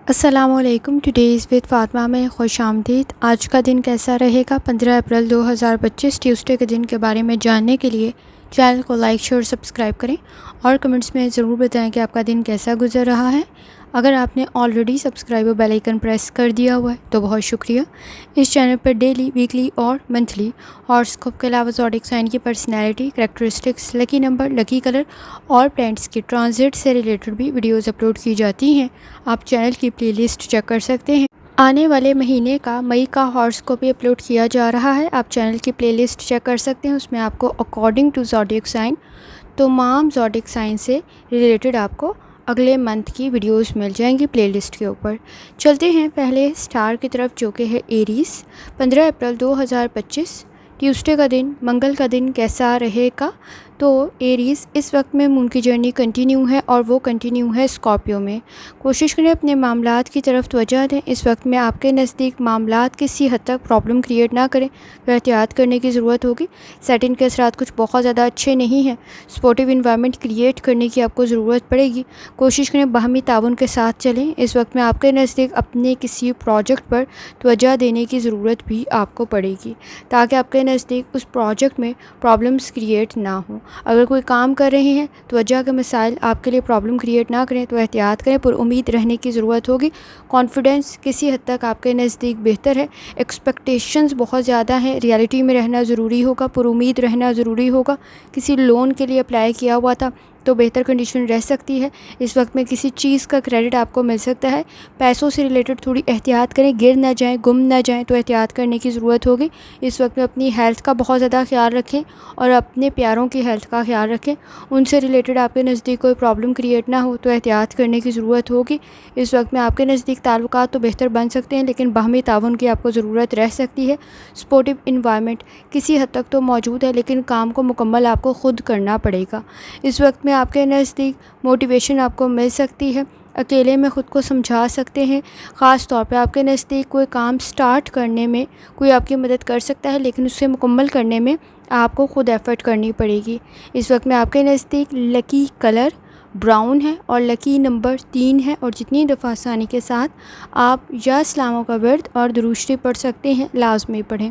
السلام علیکم. Today's with Fatima میں خوش آمدید. آج کا دن کیسا رہے گا 15 اپریل 2025 ٹیوزڈے کے دن کے بارے میں جاننے کے لیے چینل کو لائک شیئر اور سبسکرائب کریں اور کمنٹس میں ضرور بتائیں کہ آپ کا دن کیسا گزر رہا ہے. اگر آپ نے آلریڈی سبسکرائب اور بیل آئیکن پریس کر دیا ہوا ہے تو بہت شکریہ. اس چینل پر ڈیلی، ویکلی اور منتھلی ہاراسکوپ کے علاوہ زوڈیک سائن کی پرسنالٹی، کریکٹرسٹکس، لکی نمبر، لکی کلر اور پلانٹس کی ٹرانزٹ سے ریلیٹڈ بھی ویڈیوز اپلوڈ کی جاتی ہیں. آپ چینل کی پلے لسٹ چیک کر سکتے ہیں. آنے والے مہینے کا مئی کا ہاراسکوپ بھی اپلوڈ کیا جا رہا ہے. آپ چینل کی پلے لسٹ چیک کر سکتے ہیں. اس میں آپ کو اکارڈنگ ٹو زوڈیک سائن تمام زوڈیک سائن سے ریلیٹڈ آپ کو اگلے منتھ کی ویڈیوز مل جائیں گی پلے لسٹ کے اوپر. چلتے ہیں پہلے سٹار کی طرف جو کہ ہے ایریز. 15 اپریل 2025 ٹیوزڈے کا دن، منگل کا دن کیسا رہے گا؟ تو ایریز اس وقت میں مون کی جرنی کنٹینیو ہے اور وہ کنٹینیو ہے اسکارپیو میں. کوشش کریں اپنے معاملات کی طرف توجہ دیں. اس وقت میں آپ کے نزدیک معاملات کسی حد تک پرابلم کریٹ نہ کریں تو احتیاط کرنے کی ضرورت ہوگی. سیٹن کے اثرات کچھ بہت زیادہ اچھے نہیں ہیں. سپورٹیو انوائرمنٹ کریٹ کرنے کی آپ کو ضرورت پڑے گی. کوشش کریں باہمی تعاون کے ساتھ چلیں. اس وقت میں آپ کے نزدیک اپنے کسی پروجیکٹ پر توجہ دینے کی ضرورت بھی آپ کو پڑے گی تاکہ آپ کے نزدیک اس پروجیکٹ میں پرابلمس کریٹ نہ ہوں. اگر کوئی کام کر رہے ہیں توجہ کے مسائل آپ کے لیے پرابلم کریٹ نہ کریں تو احتیاط کریں. پر امید رہنے کی ضرورت ہوگی. کانفیڈنس کسی حد تک آپ کے نزدیک بہتر ہے. ایکسپیکٹیشنز بہت زیادہ ہیں. ریالٹی میں رہنا ضروری ہوگا. پر امید رہنا ضروری ہوگا. کسی لون کے لیے اپلائی کیا ہوا تھا تو بہتر کنڈیشن رہ سکتی ہے. اس وقت میں کسی چیز کا کریڈٹ آپ کو مل سکتا ہے. پیسوں سے ریلیٹڈ تھوڑی احتیاط کریں. گر نہ جائیں، گم نہ جائیں تو احتیاط کرنے کی ضرورت ہوگی. اس وقت میں اپنی ہیلتھ کا بہت زیادہ خیال رکھیں اور اپنے پیاروں کی ہیلتھ کا خیال رکھیں. ان سے ریلیٹڈ آپ کے نزدیک کوئی پرابلم کریٹ نہ ہو تو احتیاط کرنے کی ضرورت ہوگی. اس وقت میں آپ کے نزدیک تعلقات تو بہتر بن سکتے ہیں لیکن باہمی تعاون کی آپ کو ضرورت رہ سکتی ہے. سپورٹیو انوائرمنٹ کسی حد تک تو موجود ہے لیکن کام کو مکمل آپ کو خود کرنا پڑے گا. اس وقت میں آپ کے نزدیک موٹیویشن آپ کو مل سکتی ہے. اکیلے میں خود کو سمجھا سکتے ہیں. خاص طور پہ آپ کے نزدیک کوئی کام سٹارٹ کرنے میں کوئی آپ کی مدد کر سکتا ہے لیکن اسے مکمل کرنے میں آپ کو خود ایفرٹ کرنی پڑے گی. اس وقت میں آپ کے نزدیک لکی کلر براؤن ہے اور لکی نمبر 3 ہے اور جتنی دفعہ آسانی کے ساتھ آپ یا اسلاموں کا ورد اور درود شریف پڑھ سکتے ہیں لازمی پڑھیں.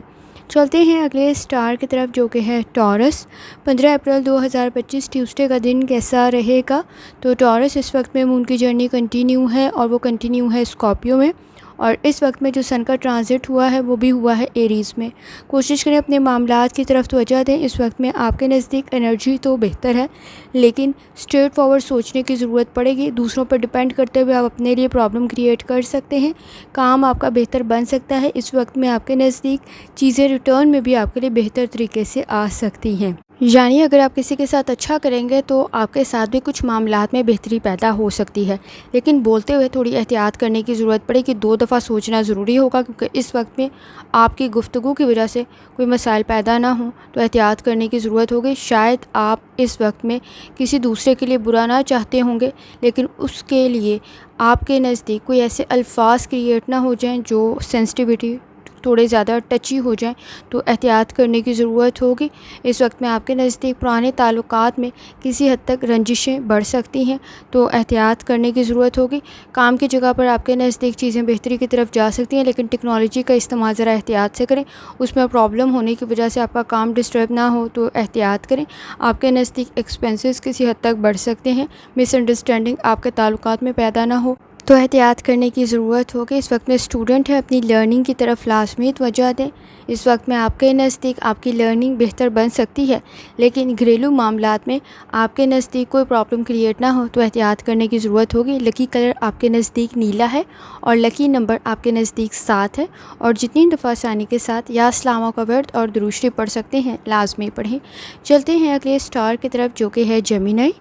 چلتے ہیں اگلے سٹار کی طرف جو کہ ہے ٹورس. 15 اپریل 2025 ٹیوزڈے کا دن کیسا رہے گا؟ تو ٹورس اس وقت میں مون کی جرنی کنٹینیو ہے اور وہ کنٹینیو ہے اسکارپیو میں. اور اس وقت میں جو سن کا ٹرانزٹ ہوا ہے وہ بھی ہوا ہے ایریز میں. کوشش کریں اپنے معاملات کی طرف توجہ دیں. اس وقت میں آپ کے نزدیک انرجی تو بہتر ہے لیکن اسٹریٹ فارورڈ سوچنے کی ضرورت پڑے گی. دوسروں پر ڈپینڈ کرتے ہوئے آپ اپنے لیے پرابلم کریٹ کر سکتے ہیں. کام آپ کا بہتر بن سکتا ہے. اس وقت میں آپ کے نزدیک چیزیں ریٹرن میں بھی آپ کے لیے بہتر طریقے سے آ سکتی ہیں. یعنی اگر آپ کسی کے ساتھ اچھا کریں گے تو آپ کے ساتھ بھی کچھ معاملات میں بہتری پیدا ہو سکتی ہے لیکن بولتے ہوئے تھوڑی احتیاط کرنے کی ضرورت پڑے گی. 2 دفعہ سوچنا ضروری ہوگا کیونکہ اس وقت میں آپ کی گفتگو کی وجہ سے کوئی مسائل پیدا نہ ہوں تو احتیاط کرنے کی ضرورت ہوگی. شاید آپ اس وقت میں کسی دوسرے کے لیے برا نہ چاہتے ہوں گے لیکن اس کے لیے آپ کے نزدیک کوئی ایسے الفاظ کریٹ نہ ہو جائیں جو سینسٹیوٹی تھوڑے زیادہ ٹچی ہو جائیں تو احتیاط کرنے کی ضرورت ہوگی. اس وقت میں آپ کے نزدیک پرانے تعلقات میں کسی حد تک رنجشیں بڑھ سکتی ہیں تو احتیاط کرنے کی ضرورت ہوگی. کام کی جگہ پر آپ کے نزدیک چیزیں بہتری کی طرف جا سکتی ہیں لیکن ٹیکنالوجی کا استعمال ذرا احتیاط سے کریں. اس میں پرابلم ہونے کی وجہ سے آپ کا کام ڈسٹرب نہ ہو تو احتیاط کریں. آپ کے نزدیک ایکسپینسز کسی حد تک بڑھ سکتے ہیں. مس انڈرسٹینڈنگ آپ کے تعلقات میں پیدا نہ ہو تو احتیاط کرنے کی ضرورت ہوگی. اس وقت میں اسٹوڈنٹ ہے اپنی لرننگ کی طرف لازمی توجہ دیں. اس وقت میں آپ کے نزدیک آپ کی لرننگ بہتر بن سکتی ہے لیکن گھریلو معاملات میں آپ کے نزدیک کوئی پرابلم کریٹ نہ ہو تو احتیاط کرنے کی ضرورت ہوگی. لکی کلر آپ کے نزدیک نیلا ہے اور لکی نمبر آپ کے نزدیک 7 ہے اور جتنی دفعہ آسانی کے ساتھ یا اسلاموں کا ورد اور درود شریف پڑھ سکتے ہیں لازمی پڑھیں. چلتے ہیں اگلے سٹار کی طرف جو کہ ہے جیمینائی.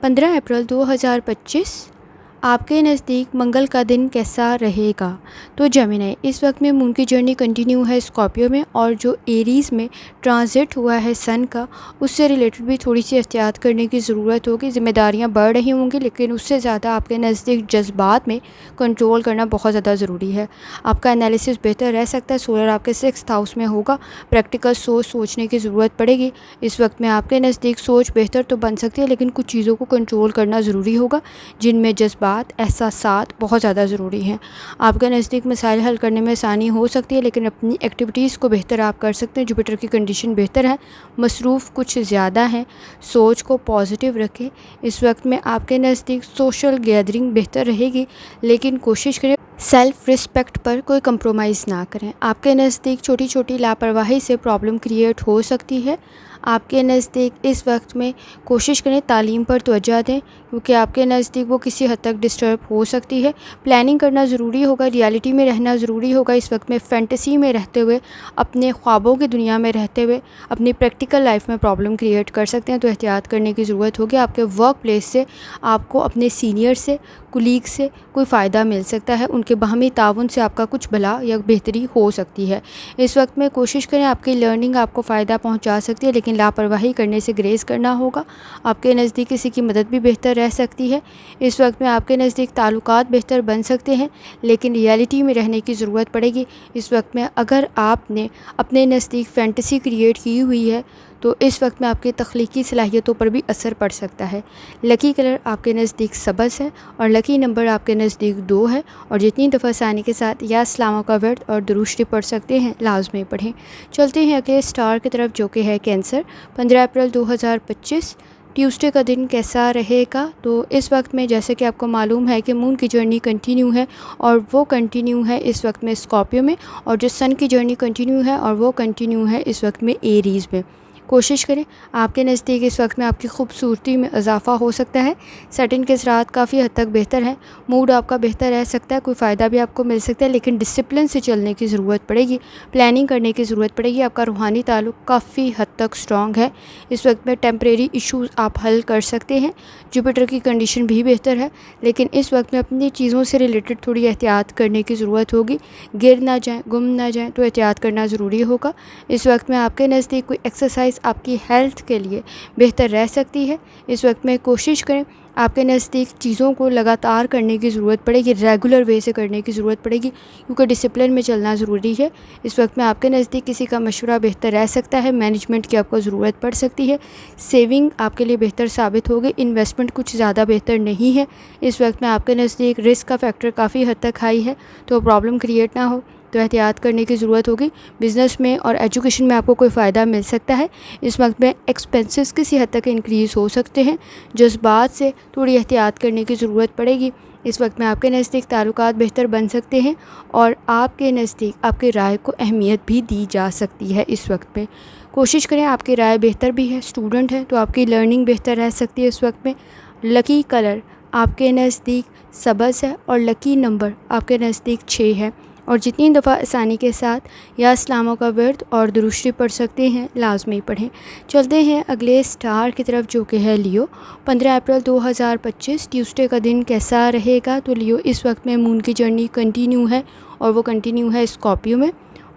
15 اپریل 2025 آپ کے نزدیک منگل کا دن کیسا رہے گا؟ تو جیمینائی اس وقت میں مون کی جرنی کنٹینیو ہے اسکارپیو میں اور جو ایریز میں ٹرانزٹ ہوا ہے سن کا اس سے ریلیٹڈ بھی تھوڑی سی احتیاط کرنے کی ضرورت ہوگی. ذمہ داریاں بڑھ رہی ہوں گی لیکن اس سے زیادہ آپ کے نزدیک جذبات میں کنٹرول کرنا بہت زیادہ ضروری ہے. آپ کا انالیسس بہتر رہ سکتا ہے. سولر آپ کے 6th ہاؤس میں ہوگا. پریکٹیکل سوچنے کی ضرورت پڑے گی. اس وقت میں آپ کے نزدیک سوچ بہتر تو بن سکتی ہے لیکن کچھ چیزوں کو کنٹرول کرنا ضروری ہوگا جن میں جذبات جذبات، احساسات بہت زیادہ ضروری ہیں۔ آپ کے نزدیک مسائل حل کرنے میں آسانی ہو سکتی ہے، لیکن اپنی ایکٹیویٹیز کو بہتر آپ کر سکتے ہیں۔ جوپیٹر کی کنڈیشن بہتر ہے، مصروف کچھ زیادہ ہیں، سوچ کو پازیٹیو رکھیں۔ اس وقت میں آپ کے نزدیک سوشل گیدرنگ بہتر رہے گی، لیکن کوشش کریں سیلف رسپیکٹ پر کوئی کمپرومائز نہ کریں۔ آپ کے نزدیک چھوٹی چھوٹی لاپرواہی سے پرابلم کریٹ ہو سکتی ہے۔ آپ کے نزدیک اس وقت میں کوشش کریں تعلیم پر توجہ دیں، کیونکہ آپ کے نزدیک وہ کسی حد تک ڈسٹرب ہو سکتی ہے۔ پلاننگ کرنا ضروری ہوگا، ریالٹی میں رہنا ضروری ہوگا۔ اس وقت میں فینٹیسی میں رہتے ہوئے، اپنے خوابوں کی دنیا میں رہتے ہوئے اپنی پریکٹیکل لائف میں پرابلم کریٹ کر سکتے ہیں، تو احتیاط کرنے کی ضرورت ہوگی۔ آپ کے ورک پلیس سے آپ کو اپنے سینئر سے، کولیگ سے کوئی فائدہ مل سکتا ہے، ان کے باہمی تعاون سے آپ کا کچھ بھلا یا بہتری ہو سکتی ہے۔ اس وقت میں کوشش کریں آپ کی لرننگ آپ کو فائدہ پہنچا سکتی ہے، لیکن لاپرواہی کرنے سے گریز کرنا ہوگا۔ آپ کے نزدیک کسی کی مدد بھی بہتر رہ سکتی ہے۔ اس وقت میں آپ کے نزدیک تعلقات بہتر بن سکتے ہیں، لیکن ریالٹی میں رہنے کی ضرورت پڑے گی۔ اس وقت میں اگر آپ نے اپنے نزدیک فینٹیسی کریٹ کی ہوئی ہے، تو اس وقت میں آپ کی تخلیقی صلاحیتوں پر بھی اثر پڑ سکتا ہے۔ لکی کلر آپ کے نزدیک سبز ہے، اور لکی نمبر آپ کے نزدیک 2 ہے، اور جتنی دفعہ آسانی کے ساتھ یا اسلاموں کا ورد اور درود پڑھ سکتے ہیں لازمی پڑھیں۔ چلتے ہیں اگلے اسٹار کی طرف، جو کہ ہے کینسر۔ 15 اپریل 2025 ٹیوزڈے کا دن کیسا رہے گا؟ تو اس وقت میں جیسے کہ آپ کو معلوم ہے کہ مون کی جرنی کنٹینیو ہے، اور وہ کنٹینیو ہے اس وقت میں اسکارپیو میں، اور جو سن کی جرنی کنٹینیو ہے اور وہ کنٹینیو ہے اس وقت میں ایریز میں۔ کوشش کریں آپ کے نزدیک اس وقت میں آپ کی خوبصورتی میں اضافہ ہو سکتا ہے۔ سیٹن کے اثرات کافی حد تک بہتر ہیں، موڈ آپ کا بہتر رہ سکتا ہے، کوئی فائدہ بھی آپ کو مل سکتا ہے، لیکن ڈسپلن سے چلنے کی ضرورت پڑے گی، پلاننگ کرنے کی ضرورت پڑے گی۔ آپ کا روحانی تعلق کافی حد تک اسٹرانگ ہے۔ اس وقت میں ٹیمپریری ایشوز آپ حل کر سکتے ہیں۔ جوپیٹر کی کنڈیشن بھی بہتر ہے، لیکن اس وقت میں اپنی چیزوں سے ریلیٹڈ تھوڑی احتیاط کرنے کی ضرورت ہوگی، گر نہ جائیں، گم نہ جائیں، تو احتیاط کرنا ضروری ہوگا۔ اس وقت میں آپ کے نزدیک کوئی ایکسرسائز آپ کی ہیلتھ کے لیے بہتر رہ سکتی ہے۔ اس وقت میں کوشش کریں آپ کے نزدیک چیزوں کو لگاتار کرنے کی ضرورت پڑے گی، ریگولر وے سے کرنے کی ضرورت پڑے گی، کیونکہ ڈسپلن میں چلنا ضروری ہے۔ اس وقت میں آپ کے نزدیک کسی کا مشورہ بہتر رہ سکتا ہے، مینجمنٹ کی آپ کو ضرورت پڑ سکتی ہے۔ سیونگ آپ کے لیے بہتر ثابت ہوگی، انویسٹمنٹ کچھ زیادہ بہتر نہیں ہے۔ اس وقت میں آپ کے نزدیک رسک کا فیکٹر کافی حد تک ہائی ہے، تو پرابلم کریٹ نہ ہو تو احتیاط کرنے کی ضرورت ہوگی۔ بزنس میں اور ایجوکیشن میں آپ کو کوئی فائدہ مل سکتا ہے۔ اس وقت میں ایکسپینسز کسی حد تک انکریز ہو سکتے ہیں، جذبات سے تھوڑی احتیاط کرنے کی ضرورت پڑے گی۔ اس وقت میں آپ کے نزدیک تعلقات بہتر بن سکتے ہیں، اور آپ کے نزدیک آپ کی رائے کو اہمیت بھی دی جا سکتی ہے۔ اس وقت میں کوشش کریں آپ کی رائے بہتر بھی ہے، اسٹوڈنٹ ہے تو آپ کی لرننگ بہتر رہ سکتی ہے۔ اس وقت میں لکی کلر آپ کے نزدیک سبز ہے، اور لکی نمبر آپ کے نزدیک 6 ہے، اور جتنی دفعہ آسانی کے ساتھ یا اسلاموں کا ورد اور درود پڑھ سکتے ہیں لازمی پڑھیں۔ چلتے ہیں اگلے اسٹار کی طرف، جو کہ ہے لیو۔ 15 اپریل 2025 ٹیوزڈے کا دن کیسا رہے گا؟ تو لیو اس وقت میں مون کی جرنی کنٹینیو ہے، اور وہ کنٹینیو ہے اسکارپیو میں،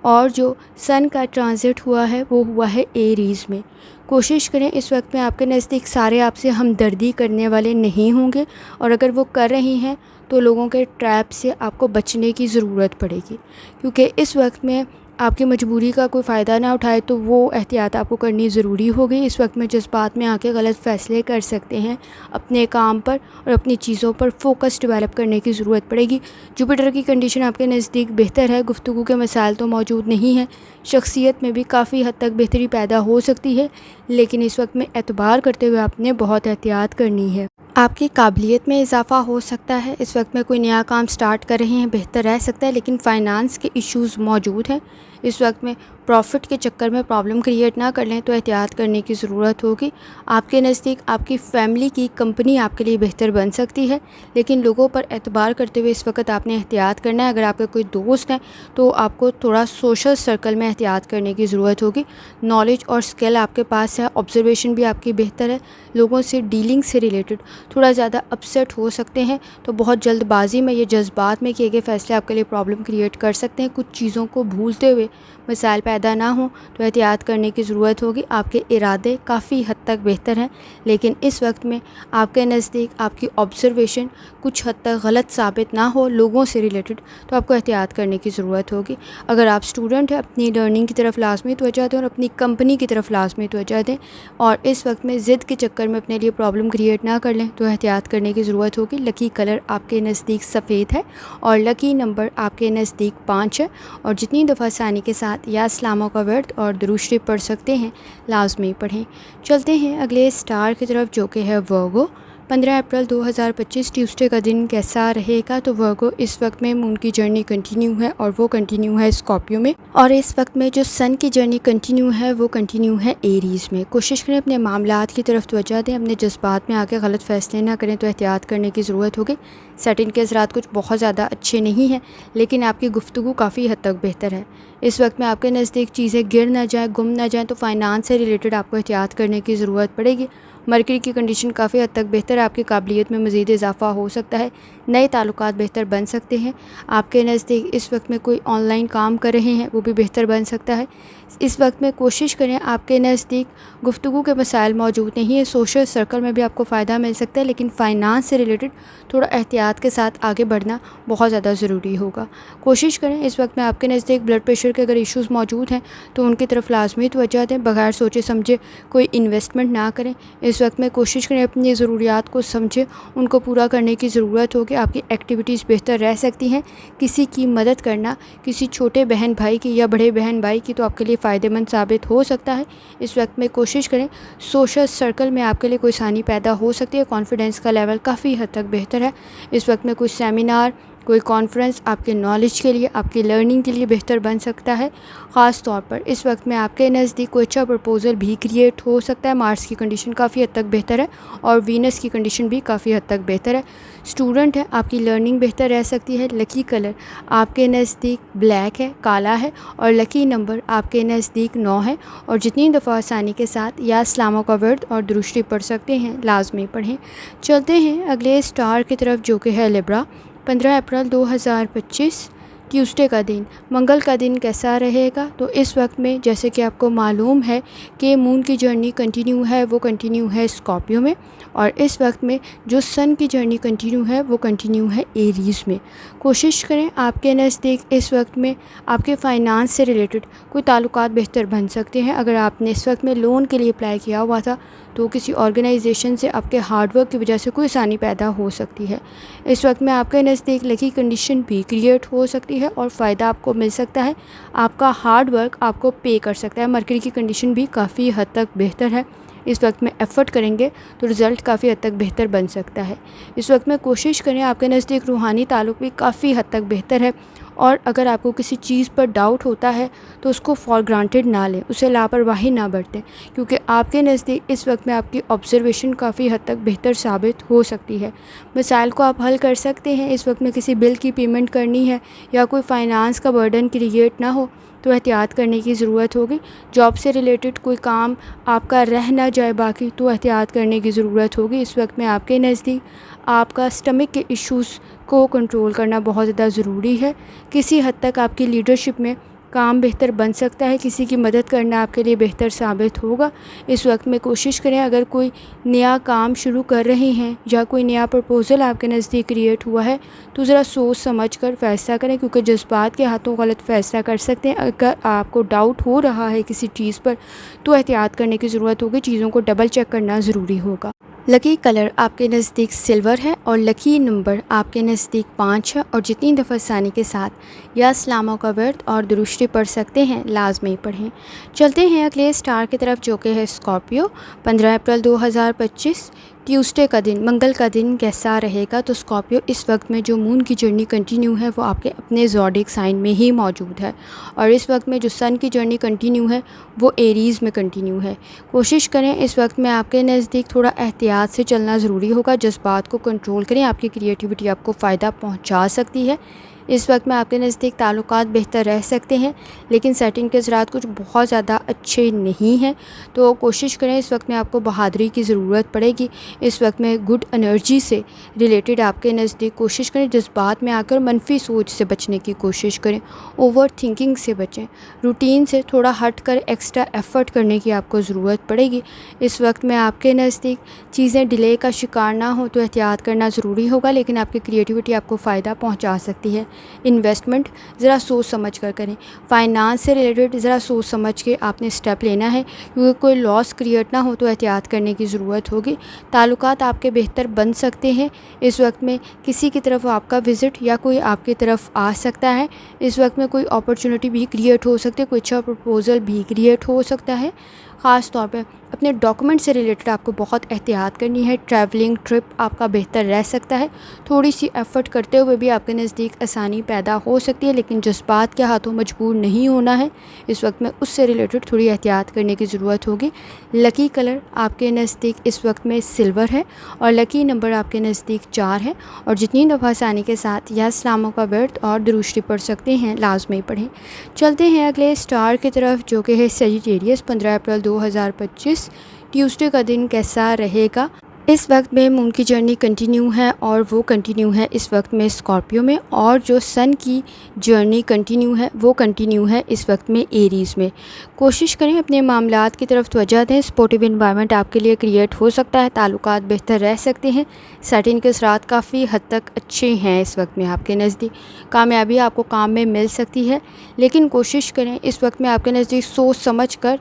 اور جو سن کا ٹرانزٹ ہوا ہے وہ ہوا ہے ایریز میں۔ کوشش کریں اس وقت میں آپ کے نزدیک سارے آپ سے ہمدردی کرنے والے نہیں ہوں گے، اور اگر وہ کر رہی ہیں تو لوگوں کے ٹریپ سے آپ کو بچنے کی ضرورت پڑے گی، کیونکہ اس وقت میں آپ کی مجبوری کا کوئی فائدہ نہ اٹھائے تو وہ احتیاط آپ کو کرنی ضروری ہوگی۔ اس وقت میں جذبات میں آ کے غلط فیصلے کر سکتے ہیں، اپنے کام پر اور اپنی چیزوں پر فوکس ڈیولپ کرنے کی ضرورت پڑے گی۔ جوپیٹر کی کنڈیشن آپ کے نزدیک بہتر ہے، گفتگو کے مسائل تو موجود نہیں ہیں، شخصیت میں بھی کافی حد تک بہتری پیدا ہو سکتی ہے، لیکن اس وقت میں اعتبار کرتے ہوئے آپ نے بہت احتیاط کرنی ہے۔ آپ کی قابلیت میں اضافہ ہو سکتا ہے، اس وقت میں کوئی نیا کام سٹارٹ کر رہے ہیں، بہتر رہ سکتا ہے، لیکن فائنانس کے ایشوز موجود ہیں۔ اس وقت میں پروفٹ کے چکر میں پرابلم کریٹ نہ کر لیں تو احتیاط کرنے کی ضرورت ہوگی۔ آپ کے نزدیک آپ کی فیملی کی کمپنی آپ کے لیے بہتر بن سکتی ہے، لیکن لوگوں پر اعتبار کرتے ہوئے اس وقت آپ نے احتیاط کرنا ہے۔ اگر آپ کے کوئی دوست ہیں تو آپ کو تھوڑا سوشل سرکل میں احتیاط کرنے کی ضرورت ہوگی۔ نالج اور اسکل آپ کے پاس ہے، آبزرویشن بھی آپ کی بہتر ہے، لوگوں سے ڈیلنگ سے ریلیٹڈ تھوڑا زیادہ اپسیٹ ہو سکتے ہیں، تو بہت جلد بازی میں یہ جذبات میں کیے گئے فیصلے آپ کے لیے پرابلم کریٹ کر سکتے ہیں۔ کچھ چیزوں کو بھولتے ہوئے مسائل پیدا نہ ہوں تو احتیاط کرنے کی ضرورت ہوگی۔ آپ کے ارادے کافی حد تک بہتر ہیں، لیکن اس وقت میں آپ کے نزدیک آپ کی آبزرویشن کچھ حد تک غلط ثابت نہ ہو لوگوں سے ریلیٹڈ، تو آپ کو احتیاط کرنے کی ضرورت ہوگی۔ اگر آپ اسٹوڈنٹ ہیں، اپنی لرننگ کی طرف لازمی توجہ دیں اور اپنی کمپنی کی طرف لازمی توجہ دیں، اور اس وقت میں ضد کے چکر میں اپنے لیے پرابلم کریٹ نہ کر لیں تو احتیاط کرنے کی ضرورت ہوگی۔ لکی کلر آپ کے نزدیک سفید ہے اور لکی نمبر آپ کے نزدیک 5 ہے، اور جتنی دفعہ ثانی کے ساتھ یا اسلاموں کا ورد اور درود شریف پڑھ سکتے ہیں لازمی پڑھیں۔ چلتے ہیں اگلے اسٹار کی طرف جو کہ ہے ورگو۔ 15 اپریل 2025 ٹیوزڈے کا دن کیسا رہے گا؟ تو ورگو اس وقت میں مون کی جرنی کنٹینیو ہے اور وہ کنٹینیو ہے اسکارپیو میں، اور اس وقت میں جو سن کی جرنی کنٹینیو ہے وہ کنٹینیو ہے ایریز میں۔ کوشش کریں اپنے معاملات کی طرف توجہ دیں، اپنے جذبات میں آ کے غلط فیصلے نہ کریں تو احتیاط کرنے کی ضرورت ہوگی۔ سیٹن کے اثرات کچھ بہت زیادہ اچھے نہیں ہیں، لیکن آپ کی گفتگو کافی حد تک بہتر ہے۔ اس وقت میں آپ کے نزدیک چیزیں گر نہ جائیں، گم نہ جائیں، تو فائنانس سے ریلیٹڈ آپ کو احتیاط کرنے کی ضرورت پڑے گی۔ مرکری کی کنڈیشن کافی حد تک بہتر ہے، آپ کی قابلیت میں مزید اضافہ ہو سکتا ہے، نئے تعلقات بہتر بن سکتے ہیں۔ آپ کے نزدیک اس وقت میں کوئی آن لائن کام کر رہے ہیں وہ بھی بہتر بن سکتا ہے۔ اس وقت میں کوشش کریں، آپ کے نزدیک گفتگو کے مسائل موجود نہیں ہیں، سوشل سرکل میں بھی آپ کو فائدہ مل سکتا ہے، لیکن فائنانس سے ریلیٹڈ تھوڑا احتیاط کے ساتھ آگے بڑھنا بہت زیادہ ضروری ہوگا۔ کوشش کریں اس وقت میں آپ کے نزدیک بلڈ پریشر کے اگر ایشوز موجود ہیں تو ان کی طرف لازمی توجہ دیں، بغیر سوچے سمجھے کوئی انویسٹمنٹ نہ کریں۔ اس وقت میں کوشش کریں اپنی ضروریات کو سمجھیں، ان کو پورا کرنے کی ضرورت ہوگی۔ آپ کی ایکٹیویٹیز بہتر رہ سکتی ہیں، کسی کی مدد کرنا، کسی چھوٹے بہن بھائی کی یا بڑے بہن بھائی کی، تو آپ کے لیے فائدہ مند ثابت ہو سکتا ہے۔ اس وقت میں کوشش کریں، سوشل سرکل میں آپ کے لیے کوئی آسانی پیدا ہو سکتی ہے، کانفیڈنس کا لیول کافی حد تک بہتر ہے۔ اس وقت میں کوئی سیمینار، کوئی کانفرنس آپ کے نالج کے لیے، آپ کی لرننگ کے لیے بہتر بن سکتا ہے۔ خاص طور پر اس وقت میں آپ کے نزدیک کوئی اچھا پرپوزل بھی کریٹ ہو سکتا ہے۔ مارس کی کنڈیشن کافی حد تک بہتر ہے اور وینس کی کنڈیشن بھی کافی حد تک بہتر ہے۔ اسٹوڈنٹ ہے، آپ کی لرننگ بہتر رہ سکتی ہے۔ لکی کلر آپ کے نزدیک بلیک ہے، کالا ہے، اور لکی نمبر آپ کے نزدیک 9 ہے، اور جتنی دفعہ آسانی کے ساتھ یا اسلاموں کا ورد اور درود شریف پڑھ سکتے ہیں لازمی پڑھیں۔ چلتے ہیں اگلے اسٹار کی طرف جو کہ ہے لیبرا۔ 15 اپریل 2025 ٹیوزڈے کا دن، منگل کا دن کیسا رہے گا؟ تو اس وقت میں جیسے کہ آپ کو معلوم ہے کہ مون کی جرنی کنٹینیو ہے، وہ کنٹینیو ہے اسکارپیو میں، اور اس وقت میں جو سن کی جرنی کنٹینیو ہے وہ کنٹینیو ہے ایریز میں۔ کوشش کریں آپ کے نزدیک اس وقت میں آپ کے فائنانس سے ریلیٹڈ کوئی تعلقات بہتر بن سکتے ہیں۔ اگر آپ نے اس وقت میں لون کے لیے اپلائی کیا ہوا تھا تو کسی آرگنائزیشن سے آپ کے ہارڈ ورک کی وجہ سے کوئی آسانی پیدا ہو سکتی ہے۔ اس وقت میں آپ کے نزدیک لکی کنڈیشن بھی کریٹ ہو سکتی ہے اور فائدہ آپ کو مل سکتا ہے، آپ کا ہارڈ ورک آپ کو پے کر سکتا ہے۔ مرکری کی کنڈیشن بھی کافی حد تک بہتر ہے، اس وقت میں ایفرٹ کریں گے تو رزلٹ کافی حد تک بہتر بن سکتا ہے۔ اس وقت میں کوشش کریں، آپ کے نزدیک روحانی تعلق بھی کافی حد تک بہتر ہے، اور اگر آپ کو کسی چیز پر ڈاؤٹ ہوتا ہے تو اس کو فار گرانٹیڈ نہ لیں، اسے لاپرواہی نہ برتیں، کیونکہ آپ کے نزدیک اس وقت میں آپ کی آبزرویشن کافی حد تک بہتر ثابت ہو سکتی ہے۔ مسائل کو آپ حل کر سکتے ہیں۔ اس وقت میں کسی بل کی پیمنٹ کرنی ہے یا کوئی فائنانس کا برڈن کریٹ نہ ہو تو احتیاط کرنے کی ضرورت ہوگی۔ جاب سے ریلیٹڈ کوئی کام آپ کا رہ نہ جائے باقی، تو احتیاط کرنے کی ضرورت ہوگی۔ اس وقت میں آپ کے نزدیک آپ کا اسٹمک کے ایشوز کو کنٹرول کرنا بہت زیادہ ضروری ہے۔ کسی حد تک آپ کی لیڈرشپ میں کام بہتر بن سکتا ہے، کسی کی مدد کرنا آپ کے لیے بہتر ثابت ہوگا۔ اس وقت میں کوشش کریں، اگر کوئی نیا کام شروع کر رہے ہیں یا کوئی نیا پرپوزل آپ کے نزدیک کریٹ ہوا ہے تو ذرا سوچ سمجھ کر فیصلہ کریں، کیونکہ جذبات کے ہاتھوں غلط فیصلہ کر سکتے ہیں۔ اگر آپ کو ڈاؤٹ ہو رہا ہے کسی چیز پر تو احتیاط کرنے کی ضرورت ہوگی، چیزوں کو ڈبل چیک کرنا ضروری ہوگا۔ لکی کلر آپ کے نزدیک سلور ہے اور لکی نمبر آپ کے نزدیک 5 ہے، اور جتنی دفعہ ثانی کے ساتھ یا اسلاموں کا ورد اور درود شریف پڑھ سکتے ہیں لازمی پڑھیں۔ چلتے ہیں اگلے اسٹار کی طرف جو کہ ہے اسکارپیو۔ 15 اپریل 2025 ٹیوزڈے کا دن، منگل کا دن کیسا رہے گا؟ تو اسکارپیو اس وقت میں جو مون کی جرنی کنٹینیو ہے وہ آپ کے اپنے زوڈیک سائن میں ہی موجود ہے، اور اس وقت میں جو سن کی جرنی کنٹینیو ہے وہ ایریز میں کنٹینیو ہے۔ کوشش کریں اس وقت میں آپ کے نزدیک تھوڑا احتیاط سے چلنا ضروری ہوگا، جذبات کو کنٹرول کریں، آپ کی کریٹیوٹی آپ کو فائدہ پہنچا سکتی ہے۔ اس وقت میں آپ کے نزدیک تعلقات بہتر رہ سکتے ہیں، لیکن سیٹنگ کے اثرات کچھ بہت زیادہ اچھے نہیں ہیں، تو کوشش کریں. اس وقت میں آپ کو بہادری کی ضرورت پڑے گی. اس وقت میں گڈ انرجی سے ریلیٹڈ آپ کے نزدیک کوشش کریں. جذبات میں آ کر منفی سوچ سے بچنے کی کوشش کریں. اوور تھنکنگ سے بچیں. روٹین سے تھوڑا ہٹ کر ایکسٹرا ایفرٹ کرنے کی آپ کو ضرورت پڑے گی. اس وقت میں آپ کے نزدیک چیزیں ڈیلے کا شکار نہ ہو تو احتیاط کرنا ضروری ہوگا، لیکن آپ کی کریٹیوٹی آپ کو فائدہ پہنچا سکتی ہے. انویسٹمنٹ ذرا سوچ سمجھ کر کریں. فائنانس سے ریلیٹڈ ذرا سوچ سمجھ کے آپ نے اسٹیپ لینا ہے، کیونکہ کوئی لاس کریٹ نہ ہو تو احتیاط کرنے کی ضرورت ہوگی. تعلقات آپ کے بہتر بن سکتے ہیں. اس وقت میں کسی کی طرف آپ کا وزٹ یا کوئی آپ کی طرف آ سکتا ہے. اس وقت میں کوئی اپرچونٹی بھی کریٹ ہو سکتی ہے، کوئی اچھا پرپوزل بھی کریٹ ہو سکتا ہے. خاص طور پہ اپنے ڈاکومنٹ سے ریلیٹڈ آپ کو بہت احتیاط کرنی ہے. ٹریولنگ ٹرپ آپ کا بہتر رہ سکتا ہے. تھوڑی سی ایفرٹ کرتے ہوئے بھی آپ کے نزدیک آسانی پیدا ہو سکتی ہے، لیکن جذبات کے ہاتھوں مجبور نہیں ہونا ہے. اس وقت میں اس سے ریلیٹڈ تھوڑی احتیاط کرنے کی ضرورت ہوگی. لکی کلر آپ کے نزدیک اس وقت میں سلور ہے، اور لکی نمبر آپ کے نزدیک 4 ہے. اور جتنی دفعہ آسانی کے ساتھ یا اسلاموں کا ورد اور درود شریف پڑھ سکتے ہیں لازمی پڑھیں. چلتے ہیں اگلے اسٹار کی طرف، جو کہ ہے سیجیٹیریس. 15 اپریل 2025 ٹیوزڈے کا دن کیسا رہے گا؟ اس وقت میں مون کی جرنی کنٹینیو ہے، اور وہ کنٹینیو ہے اس وقت میں اسکارپیو میں، اور جو سن کی جرنی کنٹینیو ہے وہ کنٹینیو ہے اس وقت میں ایریز میں. کوشش کریں اپنے معاملات کی طرف توجہ دیں. سپورٹیو انوائرمنٹ آپ کے لیے کریٹ ہو سکتا ہے. تعلقات بہتر رہ سکتے ہیں. سیٹنگ کے اثرات کافی حد تک اچھے ہیں اس وقت میں آپ کے نزدیک. کامیابی آپ کو کام میں مل سکتی ہے، لیکن کوشش کریں اس وقت میں آپ کے نزدیک سوچ سمجھ کر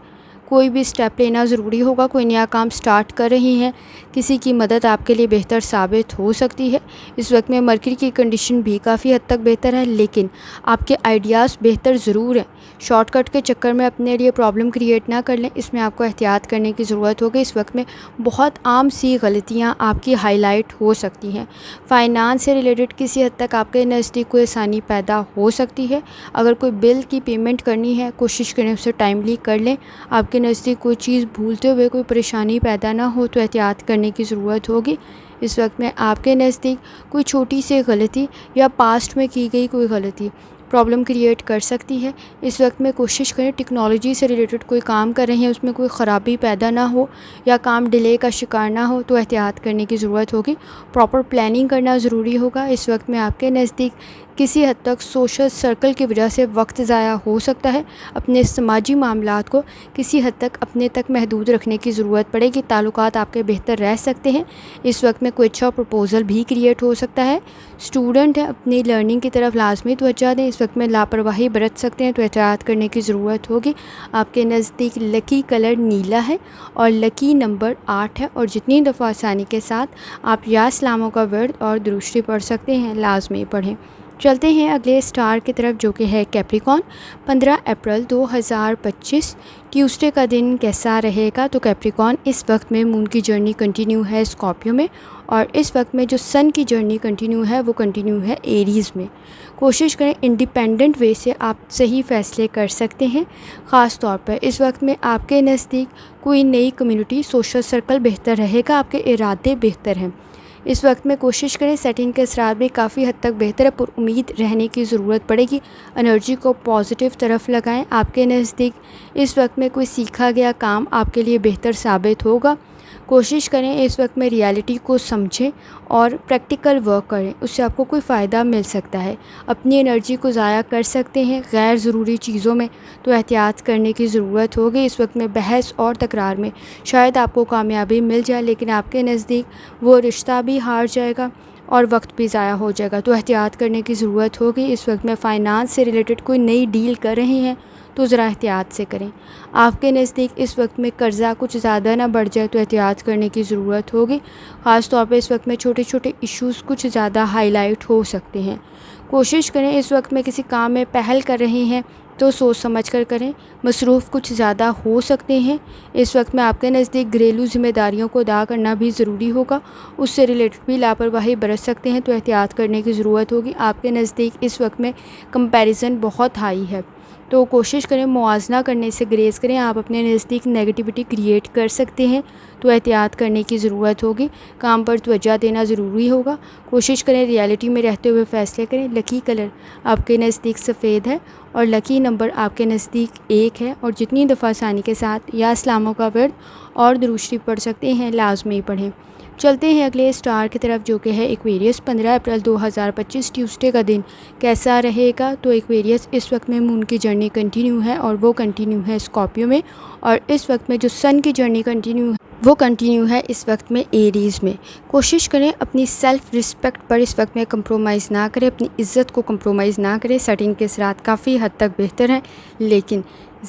کوئی بھی اسٹیپ لینا ضروری ہوگا. کوئی نیا کام سٹارٹ کر رہی ہیں، کسی کی مدد آپ کے لیے بہتر ثابت ہو سکتی ہے. اس وقت میں مرکری کی کنڈیشن بھی کافی حد تک بہتر ہے، لیکن آپ کے آئیڈیاز بہتر ضرور ہیں. شارٹ کٹ کے چکر میں اپنے لیے پرابلم کریٹ نہ کر لیں، اس میں آپ کو احتیاط کرنے کی ضرورت ہوگی. اس وقت میں بہت عام سی غلطیاں آپ کی ہائی لائٹ ہو سکتی ہیں. فائنانس سے ریلیٹڈ کسی حد تک آپ کے نزدیک کوئی آسانی پیدا ہو سکتی ہے. اگر کوئی بل کی پیمنٹ کرنی ہے کوشش کریں اسے ٹائملی کر لیں. آپ کے نزدیک کوئی چیز بھولتے ہوئے کوئی پریشانی پیدا نہ ہو تو احتیاط کرنے کی ضرورت ہوگی. اس وقت میں آپ کے نزدیک کوئی چھوٹی سی غلطی یا پاسٹ میں کی گئی کوئی غلطی پرابلم کریٹ کر سکتی ہے. اس وقت میں کوشش کریں ٹیکنالوجی سے ریلیٹڈ کوئی کام کر رہے ہیں اس میں کوئی خرابی پیدا نہ ہو یا کام ڈیلے کا شکار نہ ہو تو احتیاط کرنے کی ضرورت ہوگی. پراپر پلاننگ کرنا ضروری ہوگا. اس وقت میں آپ کے نزدیک کسی حد تک سوشل سرکل کی وجہ سے وقت ضائع ہو سکتا ہے. اپنے سماجی معاملات کو کسی حد تک اپنے تک محدود رکھنے کی ضرورت پڑے گی. تعلقات آپ کے بہتر رہ سکتے ہیں. اس وقت میں کوئی اچھا پرپوزل بھی کریٹ ہو سکتا ہے. اسٹوڈنٹ ہیں اپنی لرننگ کی طرف لازمی توجہ دیں. اس وقت میں لاپرواہی برت سکتے ہیں تو احتیاط کرنے کی ضرورت ہوگی. آپ کے نزدیک لکی کلر نیلا ہے، اور لکی نمبر 8 ہے. اور جتنی دفعہ آسانی کے ساتھ آپ یا اسلاموں کا ورد اور درود شریف پڑھ سکتے ہیں لازمی پڑھیں. چلتے ہیں اگلے اسٹار کی طرف، جو کہ ہے کیپریکون. 15 اپریل 2025 ٹیوزڈے کا دن کیسا رہے گا؟ تو کیپریکون اس وقت میں مون کی جرنی کنٹینیو ہے اسکارپیو میں، اور اس وقت میں جو سن کی جرنی کنٹینیو ہے وہ کنٹینیو ہے ایریز میں. کوشش کریں انڈیپینڈنٹ وے سے آپ صحیح فیصلے کر سکتے ہیں. خاص طور پر اس وقت میں آپ کے نزدیک کوئی نئی کمیونٹی سوشل سرکل بہتر رہے گا. آپ کے ارادے بہتر ہیں. اس وقت میں کوشش کریں سیٹنگ کے اثرات بھی کافی حد تک بہتر ہے. پر امید رہنے کی ضرورت پڑے گی. انرجی کو پازیٹیو طرف لگائیں. آپ کے نزدیک اس وقت میں کوئی سیکھا گیا کام آپ کے لیے بہتر ثابت ہوگا. کوشش کریں اس وقت میں ریالٹی کو سمجھیں اور پریکٹیکل ورک کریں، اس سے آپ کو کوئی فائدہ مل سکتا ہے. اپنی انرجی کو ضائع کر سکتے ہیں غیر ضروری چیزوں میں تو احتیاط کرنے کی ضرورت ہوگی. اس وقت میں بحث اور تکرار میں شاید آپ کو کامیابی مل جائے، لیکن آپ کے نزدیک وہ رشتہ بھی ہار جائے گا اور وقت بھی ضائع ہو جائے گا، تو احتیاط کرنے کی ضرورت ہوگی. اس وقت میں فائنانس سے ریلیٹڈ کوئی نئی ڈیل کر رہے ہیں تو ذرا احتیاط سے کریں. آپ کے نزدیک اس وقت میں قرضہ کچھ زیادہ نہ بڑھ جائے تو احتیاط کرنے کی ضرورت ہوگی. خاص طور پہ اس وقت میں چھوٹے چھوٹے ایشوز کچھ زیادہ ہائی لائٹ ہو سکتے ہیں. کوشش کریں اس وقت میں کسی کام میں پہل کر رہے ہیں تو سوچ سمجھ کر کریں. مصروف کچھ زیادہ ہو سکتے ہیں. اس وقت میں آپ کے نزدیک گھریلو ذمہ داریوں کو ادا کرنا بھی ضروری ہوگا، اس سے ریلیٹڈ بھی لاپرواہی برت سکتے ہیں تو احتیاط کرنے کی ضرورت ہوگی. آپ کے نزدیک اس وقت میں کمپیریزن بہت ہائی ہے. تو کوشش کریں موازنہ کرنے سے گریز کریں. آپ اپنے نزدیک نگیٹیوٹی کریٹ کر سکتے ہیں تو احتیاط کرنے کی ضرورت ہوگی. کام پر توجہ دینا ضروری ہوگا. کوشش کریں ریئلٹی میں رہتے ہوئے فیصلے کریں. لکی کلر آپ کے نزدیک سفید ہے اور لکی نمبر آپ کے نزدیک 1 ہے. اور جتنی دفعہ آسانی کے ساتھ یا اسلاموں کا ورد اور درود شریف پڑھ سکتے ہیں لازمی پڑھیں. چلتے ہیں اگلے اسٹار کی طرف جو کہ ہے ایکویریس. 15 اپریل 2025 ٹیوزڈے کا دن کیسا رہے گا؟ تو ایکویریس اس وقت میں مون کی جرنی کنٹینیو ہے اور وہ کنٹینیو ہے اسکارپیو میں. اور اس وقت میں جو سن کی جرنی کنٹینیو ہے وہ کنٹینیو ہے اس وقت میں ایریز میں. کوشش کریں اپنی سیلف رسپیکٹ پر اس وقت میں کمپرومائز نہ کریں. اپنی عزت کو کمپرومائز نہ کریں. سیٹنگ کے اثرات کافی حد تک بہتر ہیں لیکن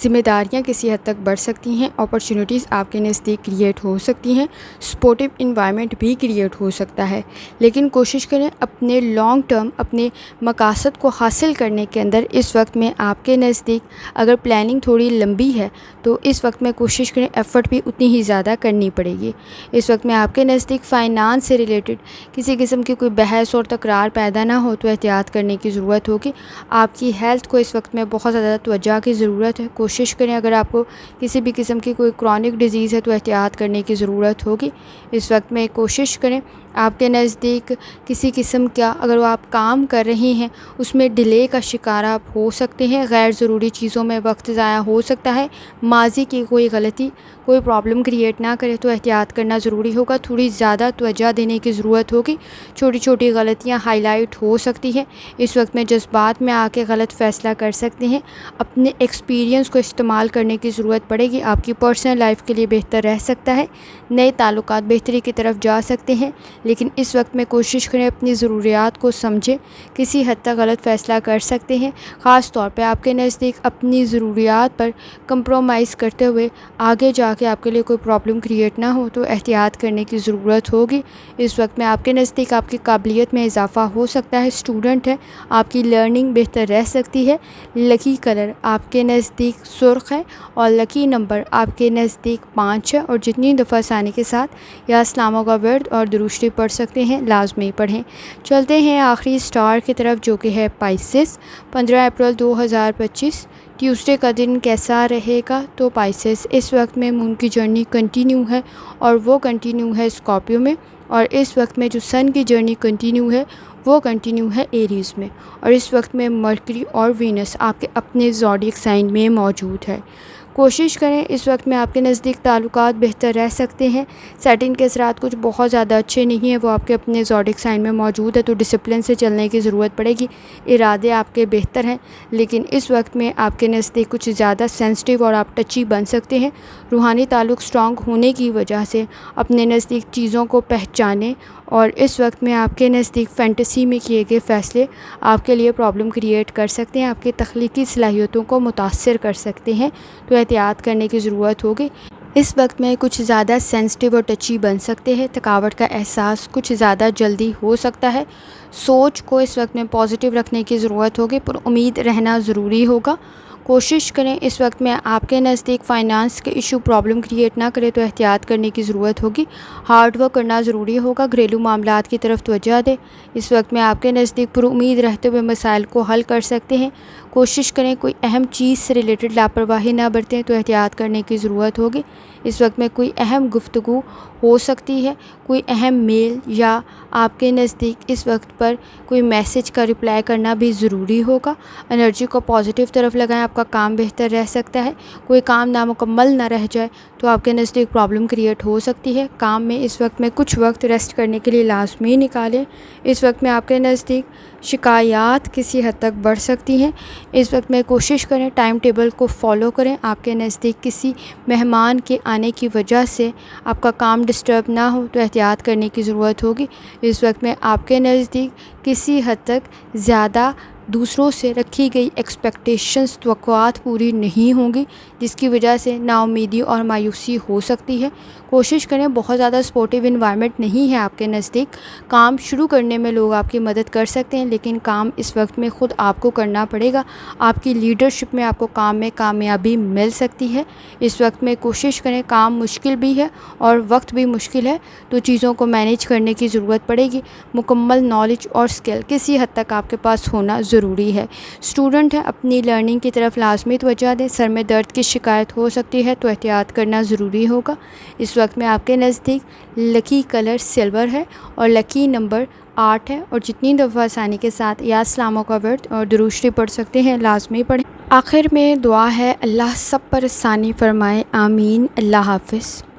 ذمہ داریاں کسی حد تک بڑھ سکتی ہیں. اپرچونیٹیز آپ کے نزدیک کریٹ ہو سکتی ہیں. سپورٹیو انوائرمنٹ بھی کریٹ ہو سکتا ہے لیکن کوشش کریں اپنے لانگ ٹرم اپنے مقاصد کو حاصل کرنے کے اندر اس وقت میں آپ کے نزدیک اگر پلاننگ تھوڑی لمبی ہے تو اس وقت میں کوشش کریں ایفرٹ بھی اتنی ہی زیادہ کرنی پڑے گی. اس وقت میں آپ کے نزدیک فائنانس سے ریلیٹڈ کسی قسم کی کوئی بحث اور تکرار پیدا نہ ہو تو احتیاط کرنے کی ضرورت ہوگی. آپ کی ہیلتھ کو اس وقت میں بہت زیادہ توجہ کی ضرورت ہے. کوشش کریں اگر آپ کو کسی بھی قسم کی کوئی کرونک ڈیزیز ہے تو احتیاط کرنے کی ضرورت ہوگی. اس وقت میں کوشش کریں آپ کے نزدیک کسی قسم کا اگر وہ آپ کام کر رہے ہیں اس میں ڈیلے کا شکار آپ ہو سکتے ہیں. غیر ضروری چیزوں میں وقت ضائع ہو سکتا ہے. ماضی کی کوئی غلطی کوئی پرابلم کریٹ نہ کرے تو احتیاط کرنا ضروری ہوگا. تھوڑی زیادہ توجہ دینے کی ضرورت ہوگی. چھوٹی چھوٹی غلطیاں ہائی لائٹ ہو سکتی ہیں. اس وقت میں جذبات میں آ کے غلط فیصلہ کر سکتے ہیں. اپنے ایکسپیرینس کو استعمال کرنے کی ضرورت پڑے گی. آپ کی پرسنل لائف کے لیے بہتر رہ سکتا ہے. نئے تعلقات بہتری کی طرف جا سکتے ہیں لیکن اس وقت میں کوشش کریں اپنی ضروریات کو سمجھیں. کسی حد تک غلط فیصلہ کر سکتے ہیں. خاص طور پہ آپ کے نزدیک اپنی ضروریات پر کمپرومائز کرتے ہوئے آگے جا کے آپ کے لیے کوئی پرابلم کریٹ نہ ہو تو احتیاط کرنے کی ضرورت ہوگی. اس وقت میں آپ کے نزدیک آپ کی قابلیت میں اضافہ ہو سکتا ہے. اسٹوڈنٹ ہے آپ کی لرننگ بہتر رہ سکتی ہے. لکی کلر آپ کے نزدیک سرخ ہے اور لکی نمبر آپ کے نزدیک 5 ہے. اور جتنی دفعہ آسانی کے ساتھ یا اسلاموں کا ورد اور درود شریف پڑھ سکتے ہیں لازمی پڑھیں. چلتے ہیں آخری اسٹار کی طرف جو کہ ہے پائسس. 15 اپریل 2025 ٹیوزڈے کا دن کیسا رہے گا؟ تو پائسس اس وقت میں مون کی جرنی کنٹینیو ہے اور وہ کنٹینیو ہے اسکارپیو میں. اور اس وقت میں جو سن کی جرنی کنٹینیو ہے وہ کنٹینیو ہے ایریز میں. اور اس وقت میں مرکری اور وینس آپ کے اپنے زوڈیک سائن میں موجود ہے. کوشش کریں اس وقت میں آپ کے نزدیک تعلقات بہتر رہ سکتے ہیں. سیٹنگ کے اثرات کچھ بہت زیادہ اچھے نہیں ہیں. وہ آپ کے اپنے زوڈیک سائن میں موجود ہے تو ڈسپلن سے چلنے کی ضرورت پڑے گی. ارادے آپ کے بہتر ہیں لیکن اس وقت میں آپ کے نزدیک کچھ زیادہ سینسٹیو اور آپ ٹچی بن سکتے ہیں. روحانی تعلق اسٹرانگ ہونے کی وجہ سے اپنے نزدیک چیزوں کو پہچانیں. اور اس وقت میں آپ کے نزدیک فینٹیسی میں کیے گئے فیصلے آپ کے لیے پرابلم کریٹ کر سکتے ہیں. آپ کی تخلیقی صلاحیتوں کو متاثر کر سکتے ہیں تو احتیاط کرنے کی ضرورت ہوگی. اس وقت میں کچھ زیادہ سینسٹیو اور ٹچی بن سکتے ہیں. تھکاوٹ کا احساس کچھ زیادہ جلدی ہو سکتا ہے. سوچ کو اس وقت میں پازیٹیو رکھنے کی ضرورت ہوگی. پر امید رہنا ضروری ہوگا. کوشش کریں اس وقت میں آپ کے نزدیک فائنانس کے ایشو پرابلم کریٹ نہ کرے تو احتیاط کرنے کی ضرورت ہوگی. ہارڈ ورک کرنا ضروری ہوگا. گھریلو معاملات کی طرف توجہ دیں. اس وقت میں آپ کے نزدیک پر امید رہتے ہوئے مسائل کو حل کر سکتے ہیں. کوشش کریں کوئی اہم چیز سے ریلیٹڈ لاپرواہی نہ برتیں تو احتیاط کرنے کی ضرورت ہوگی. اس وقت میں کوئی اہم گفتگو ہو سکتی ہے. کوئی اہم میل یا آپ کے نزدیک اس وقت پر کوئی میسج کا رپلائی کرنا بھی ضروری ہوگا. انرجی کو پازیٹیو طرف لگائیں. آپ کا کام بہتر رہ سکتا ہے. کوئی کام نامکمل نہ رہ جائے تو آپ کے نزدیک پرابلم کریٹ ہو سکتی ہے. کام میں اس وقت میں کچھ وقت ریسٹ کرنے کے لیے لازمی نکالیں. اس وقت میں آپ کے نزدیک شکایات کسی حد تک بڑھ سکتی ہیں. اس وقت میں کوشش کریں ٹائم ٹیبل کو فالو کریں. آپ کے نزدیک کسی مہمان کے آنے کی وجہ سے آپ کا کام ڈسٹرب نہ ہو تو احتیاط کرنے کی ضرورت ہوگی. اس وقت میں آپ کے نزدیک کسی حد تک زیادہ دوسروں سے رکھی گئی ایکسپیکٹیشنز توقعات پوری نہیں ہوں گی جس کی وجہ سے نا امیدی اور مایوسی ہو سکتی ہے. کوشش کریں بہت زیادہ سپورٹیو انوائرمنٹ نہیں ہے آپ کے نزدیک. کام شروع کرنے میں لوگ آپ کی مدد کر سکتے ہیں لیکن کام اس وقت میں خود آپ کو کرنا پڑے گا. آپ کی لیڈرشپ میں آپ کو کام میں کامیابی مل سکتی ہے. اس وقت میں کوشش کریں کام مشکل بھی ہے اور وقت بھی مشکل ہے تو چیزوں کو مینیج کرنے کی ضرورت پڑے گی. مکمل نالج اور اسکل کسی حد تک آپ کے پاس ہونا ضروری ہے۔ اسٹوڈنٹ ہے اپنی لرننگ کی طرف لازمی توجہ دیں۔ سر میں درد کی شکایت ہو سکتی ہے تو احتیاط کرنا ضروری ہوگا۔ اس وقت میں آپ کے نزدیک لکی کلر سلور ہے اور لکی نمبر 8 ہے، اور جتنی دفعہ آسانی کے ساتھ یا اسلاموں کا ورد اور درود شریف پڑھ سکتے ہیں لازمی پڑھیں۔ آخر میں دعا ہے، اللہ سب پر آسانی فرمائے، آمین۔ اللہ حافظ۔